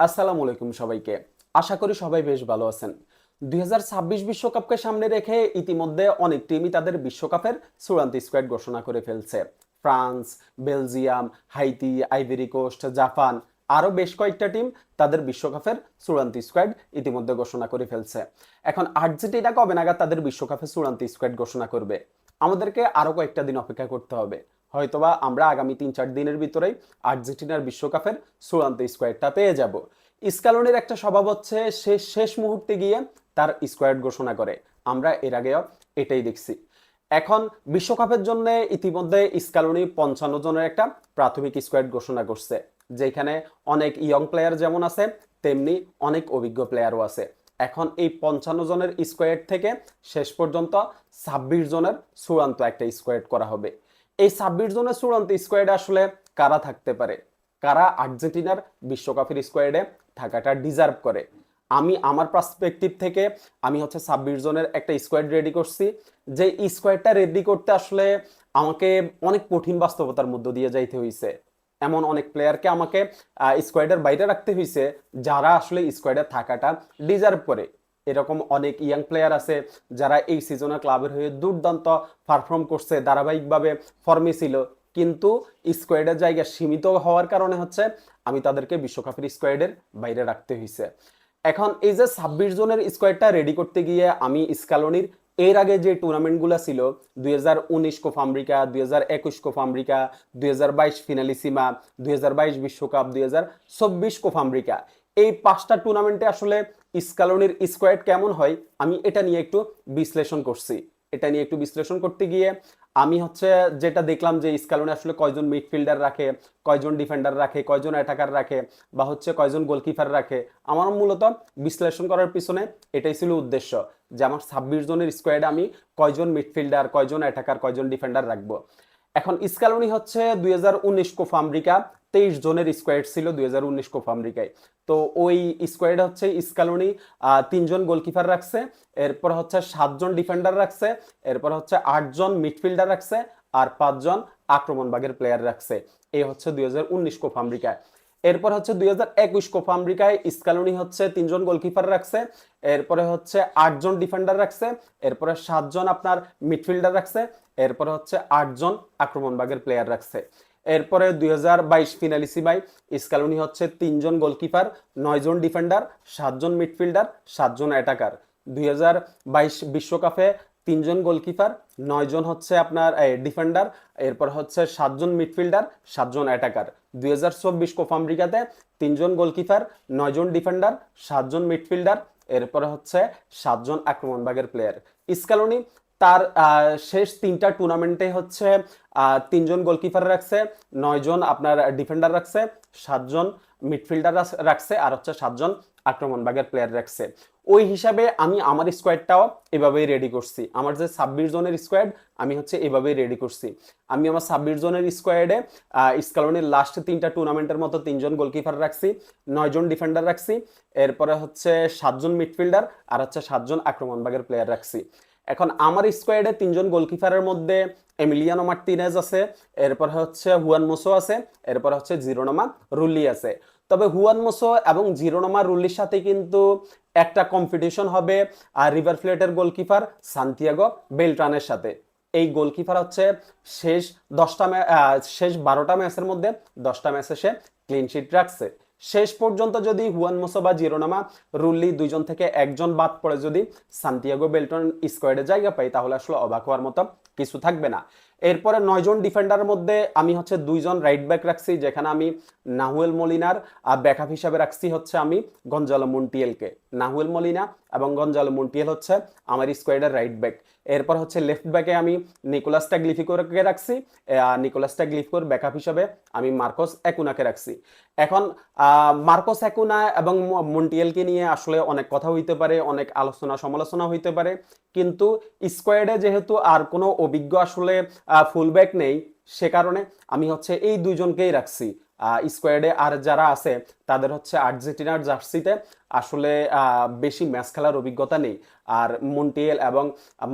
আসসালামু আলাইকুম সবাইকে। আশা করি সবাই বেশ ভালো আছেন। 2026 বিশ্বকাপকে সামনে রেখে ইতিমধ্যে অনেক টিমই তাদের বিশ্বকাপের চূড়ান্ত স্কোয়াড ঘোষণা করে ফেলছে। France, Belgium, Haiti, Ivory Coast, Japan আরও বেশ কয়েকটা টিম তাদের বিশ্বকাপের চূড়ান্ত স্কোয়াড ইতিমধ্যে ঘোষণা করে ফেলছে। এখন আর্জেন্টিনা কবে নাগাদ তাদের বিশ্বকাপের চূড়ান্ত স্কোয়াড ঘোষণা করবে? আমাদেরকে আরও কয়েকটা দিন অপেক্ষা করতে হবে। হয়তোবা আমরা আগামী 3-4 দিনের ভিতরেই আর্জেন্টিনার বিশ্বকাপের চূড়ান্ত স্কোয়াডটা পেয়ে যাব। স্ক্যালোনির একটা স্বভাব হচ্ছে সে শেষ মুহূর্তে গিয়ে তার স্কোয়াড ঘোষণা করে। আমরা এর আগেও এটাই দেখছি। এখন বিশ্বকাপের জন্য ইতিমধ্যে স্ক্যালোনি 55 জনের একটা প্রাথমিক স্কোয়াড ঘোষণা করছে, যেখানে অনেক ইয়ং প্লেয়ার যেমন আছে তেমনি অনেক অভিজ্ঞ প্লেয়ারও আছে। এখন এই 55 জনের স্কোয়াড থেকে শেষ পর্যন্ত 26 জনের চূড়ান্ত একটা স্কোয়াড করা হবে। এই 26 জনের চূড়ান্ত স্কোয়াডে আসলে কারা থাকতে পারে, কারা আর্জেন্টিনার বিশ্বকাপের স্কোয়াডে থাকাটা ডিজার্ভ করে? আমি আমার পার্সপেক্টিভ থেকে আমি হচ্ছে 26 জনের একটা স্কোয়াড রেডি করছি। যে স্কোয়াডটা রেডি করতে আসলে আমাকে অনেক কঠিন বাস্তবতার মধ্য দিয়ে যাইতে হয়েছে। এমন অনেক প্লেয়ারকে আমাকে স্কোয়াডের বাইরে রাখতে হয়েছে যারা আসলে স্কোয়াডে থাকাটা ডিজার্ভ করে। এরকম অনেক ইয়াং প্লেয়ার আছে যারা এই সিজনে ক্লাবের হয়ে দুর্দান্ত পারফর্ম করছে, ধারাবাহিকভাবে ফর্মে ছিল, কিন্তু স্কোয়াডের জায়গা সীমিত হওয়ার কারণে হচ্ছে আমি তাদেরকে বিশ্বকাপের স্কোয়াডের বাইরে রাখতে হয়েছে। এখন এই যে 26 জনের স্কোয়াডটা রেডি করতে গিয়ে আমি স্ক্যালোনির এর আগে যে টুর্নামেন্টগুলো ছিল, 2019 Copa America, 2021 Copa America, 2022 Finalissima, 2022 বিশ্বকাপ, 2024 কোপা আমেরিকা, এই 5টা টুর্নামেন্টে আসলে স্ক্যালোনির স্কোয়াড কেমন হয় আমি এটা নিয়ে একটু বিশ্লেষণ করছি। এটা নিয়ে একটু বিশ্লেষণ করতে গিয়ে আমি হচ্ছে যেটা দেখলাম যে স্ক্যালোনি আসলে কয়জন মিডফিল্ডার রাখে, কয়জন ডিফেন্ডার রাখে, কয়জন অ্যাটাকার রাখে, বা হচ্ছে কয়জন গোলকিপার রাখে। আমার মূলত বিশ্লেষণ করার পিছনে এটাই ছিল উদ্দেশ্য, যে আমার 26 জনের স্কোয়াডে আমি কয়জন মিডফিল্ডার, কয়জন অ্যাটাকার, কয়জন ডিফেন্ডার রাখবো। এখন স্ক্যালোনি হচ্ছে 2019 কোপা আমেরিকা 23 জনের স্কোয়াড ছিল 2019 কোপা আমেরিকায়। তো ওই স্কোয়াড হচ্ছে স্ক্যালোনি 3জন গোলকিপার রাখছে, এরপর হচ্ছে 7জন ডিফেন্ডার রাখছে, এরপর হচ্ছে 8জন মিডফিল্ডার রাখছে, আর 5জন আক্রমণ ভাগের প্লেয়ার রাখছে। এই হচ্ছে 2019 কোপা আমেরিকায়। এরপর হচ্ছে 2021 কোপা আমেরিকায় স্ক্যালোনি হচ্ছে 3জন গোলকিপার রাখছে, এরপরে হচ্ছে 8জন ডিফেন্ডার রাখছে, এরপরে 7জন আপনার মিডফিল্ডার রাখছে, এরপরে হচ্ছে 8জন আক্রমণ ভাগের প্লেয়ার রাখছে। এরপরে 2022 ফিনালিসিমায় স্ক্যালোনি হচ্ছে 3জন গোলকিপার, 9জন ডিফেন্ডার, 7জন মিডফিল্ডার, 7জন অ্যাটাকার। 2022 বিশ্বকাপে 3জন গোলকিপার, 9জন হচ্ছে আপনার ডিফেন্ডার, এরপর হচ্ছে 7জন মিডফিল্ডার, 7জন অ্যাটাকার। 2024 কোপা আমেরিকাতে 3জন গোলকিপার, 9জন ডিফেন্ডার, 7জন মিডফিল্ডার, এরপরে হচ্ছে 7জন আক্রমণ ভাগের প্লেয়ার। স্ক্যালোনি তার শেষ 3টা টুর্নামেন্টে হচ্ছে 3জন গোলকিপার রাখছে, 9জন আপনার ডিফেন্ডার রাখছে, 7জন মিডফিল্ডার রাখছে, আর হচ্ছে 7জন আক্রমণ ভাগের প্লেয়ার রাখছে। ওই হিসাবে আমি আমার স্কোয়াডটাও এভাবেই রেডি করছি। আমার যে 26 জনের স্কোয়াড আমি হচ্ছে এভাবেই রেডি করছি। আমি আমার 26 জনের স্কোয়াডে স্ক্যালোনির লাস্ট 3টা টুর্নামেন্টের মতো 3জন গোলকিপার রাখছি, 9জন ডিফেন্ডার রাখছি, এরপরে হচ্ছে 7জন মিডফিল্ডার, আর হচ্ছে 7জন আক্রমণ ভাগের প্লেয়ার রাখছি। এখন আমার স্কোয়াডে 3জন গোলকিপারের মধ্যে এমিলিয়ানো মার্টিনেজ আছে, এরপর হচ্ছে হুয়ান মোসো আছে, এরপর হচ্ছে জিরোনামা রুল্লি আছে। তবে হুয়ান মোসো এবং জিরোনামা রুল্লির সাথে কিন্তু একটা কম্পিটিশন হবে আর রিভার প্লেটের গোলকিপার সান্তিয়াগো বেলট্রানের সাথে। এই গোলকিপার হচ্ছে শেষ 12টা ম্যাচের মধ্যে 10টা ম্যাচে সে ক্লিন শিট রাখছে। শেষ পর্যন্ত যদি হুয়ান মোসো বা জিরোনামা রুল্লি দুইজন থেকে একজন বাদ পড়ে যদি সান্তিয়াগো বেলটন স্কোয়াডে জায়গা পাই, তাহলে আসলে অবাক হওয়ার মতো কিছু থাকবে না। এরপরে 9জন ডিফেন্ডারের মধ্যে আমি হচ্ছে 2জন রাইট ব্যাক রাখছি, যেখানে আমি নাহুয়েল মলিনার ব্যাকআপ হিসাবে রাখছি হচ্ছে আমি গঞ্জালো মন্টিয়েলকে। নাহুয়েল মলিনা এবং গঞ্জালো মন্টিয়েল হচ্ছে আমার স্কোয়াডের রাইট ব্যাক। এরপর হচ্ছে লেফট ব্যাকে আমি নিকোলাস ট্যাগলিফিকোকে রাখছি, নিকোলাস ট্যাগলিফিকোর ব্যাকআপ হিসাবে আমি মার্কোস একুনাকে রাখছি। এখন মার্কোস একুনা এবং মন্টিয়েলকে নিয়ে আসলে অনেক কথা হইতে পারে, অনেক আলোচনা সমালোচনা হইতে পারে, কিন্তু স্কোয়াডে যেহেতু আর কোনো অভিজ্ঞ আসলে ফুলব্যাক নেই, সে কারণে আমি হচ্ছে এই দুইজনকেই রাখছি। স্কোয়াডে আর যারা আছে তাদের হচ্ছে আর্জেন্টিনার জার্সিতে আসলে বেশি ম্যাচ খেলার অভিজ্ঞতা নেই। আর মন্টিয়েল এবং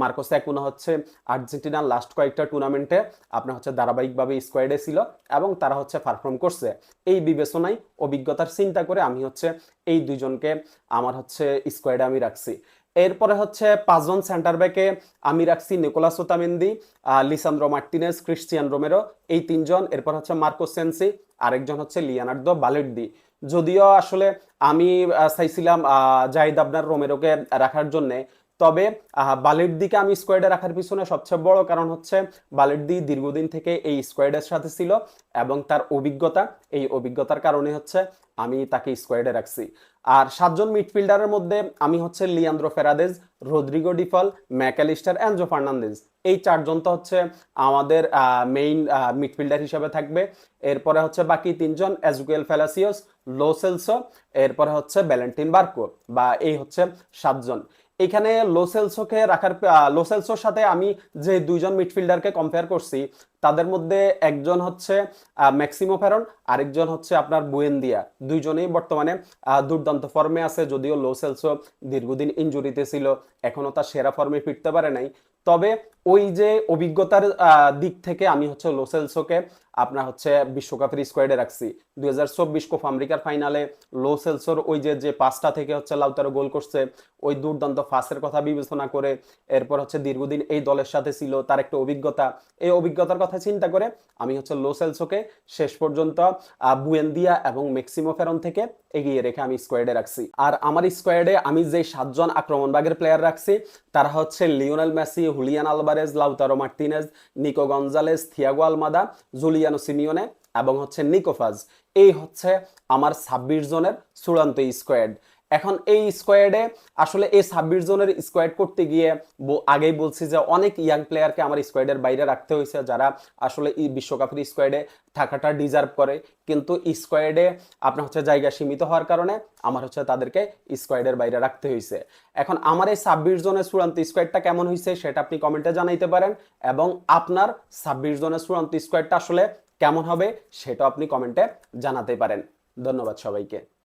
মার্কোস একুনা হচ্ছে আর্জেন্টিনার লাস্ট কয়েকটা টুর্নামেন্টে আপনার হচ্ছে ধারাবাহিকভাবে স্কোয়াডে ছিল এবং তারা হচ্ছে পারফর্ম করছে। এই বিবেচনায় অভিজ্ঞতার চিন্তা করে আমি হচ্ছে এই দুইজনকে আমার হচ্ছে স্কোয়াডে আমি রাখছি। এরপরে হচ্ছে 5 জন সেন্টার ব্যাকে আমি রাখছি Nicolas Otamendi, Lisandro Martinez, Cristian Romero, এই 3 জন। এরপর হচ্ছে মার্কো সেন্সি, আরেকজন হচ্ছে লিওনার্দো বালের্দি। যদিও আসলে আমি চাইছিলাম জাহিদ আবনার রোমেরোকে রাখার জন্য, তবে বালের্দিকে আমি স্কোয়াডে রাখার পিছনে সবচেয়ে বড় কারণ হচ্ছে বালের্দি দীর্ঘদিন থেকে এই স্কোয়াডের সাথে ছিল এবং তার অভিজ্ঞতা, এই অভিজ্ঞতার কারণে হচ্ছে আমি তাকে স্কোয়াডে রাখছি। আর 7 জন মিডফিল্ডারের মধ্যে আমি হচ্ছে Leandro Fernandez, Rodrigo De Paul, MacAllister, Enzo Fernandez, এই 4 জন তো হচ্ছে আমাদের মেইন মিডফিল্ডার হিসেবে থাকবে। এরপরে হচ্ছে বাকি 3 জন এজুকেল ফেলাসিওস, লো সেলসো, এরপরে হচ্ছে ভ্যালেন্টিন বার্কো, বা এই হচ্ছে 7 জন। এখানে লোসেলসোকে রাখার লোসেলসোর সাথে আমি যে 2 জন মিডফিল্ডারকে কম্পেয়ার করছি তাদের মধ্যে একজন হচ্ছে ম্যাক্সিমো ফেরন, আরেকজন হচ্ছে আপনার বুয়েন্দিয়া। দুইজনেই বর্তমানে দুর্দান্ত ফর্মে আছে, যদিও লোসেলসো দীর্ঘদিন ইনজুরিতে ছিল, এখনো তার সেরা ফর্মে ফিরতে পারে নাই। তবে ওই যে অভিজ্ঞতার দিক থেকে আমি হচ্ছে লোসেলসোকে আপনার হচ্ছে বিশ্বকাপের স্কোয়াডে রাখছি। 2024 কোপা আমেরিকার ফাইনালে লোসেলসোর ওই যে পাঁচটা থেকে হচ্ছে লাউতারো গোল করছে, ওই দুর্দান্ত ফাঁসের কথা বিবেচনা করে, এরপর হচ্ছে দীর্ঘদিন এই দলের সাথে ছিল, তার একটা অভিজ্ঞতা, এই অভিজ্ঞতার কথা চিন্তা করে আমি হচ্ছে লোসেলসোকে শেষ পর্যন্ত বুয়েন্দিয়া এবং ম্যাক্সিমো ফেরন থেকে এগিয়ে রেখে আমি স্কোয়াডে রাখছি। আর আমার স্কোয়াডে আমি যে 7 জন আক্রমণভাগের প্লেয়ার রাখছি তারা হচ্ছে Lionel Messi, Julian Alvarez, Lautaro Martinez, Nico Gonzalez, Thiago Almada, Giuliano Simeone এবং হচ্ছে নিকোফাজ। এই হচ্ছে আমার 26 জনের চূড়ান্ত স্কোয়াড। এখন এই স্কোয়াডে আসলে এই 26 জনের স্কোয়াড করতে গিয়ে আগেই বলছি যে অনেক ইয়াং প্লেয়ারকে আমার স্কোয়াডের বাইরে রাখতে হয়েছে, যারা আসলে এই বিশ্বকাপের স্কোয়াডে থাকাটা ডিজার্ভ করে, কিন্তু স্কোয়াডে আপনার হচ্ছে জায়গা সীমিত হওয়ার কারণে আমার হচ্ছে তাদেরকে স্কোয়াডের বাইরে রাখতে হয়েছে। এখন আমার এই 26 জনের চূড়ান্ত স্কোয়াডটা কেমন হয়েছে সেটা আপনি কমেন্টে জানাইতে পারেন, এবং আপনার 26 জনের চূড়ান্ত স্কোয়াডটা আসলে কেমন হবে সেটা আপনি কমেন্টে জানাতে পারেন। ধন্যবাদ সবাইকে।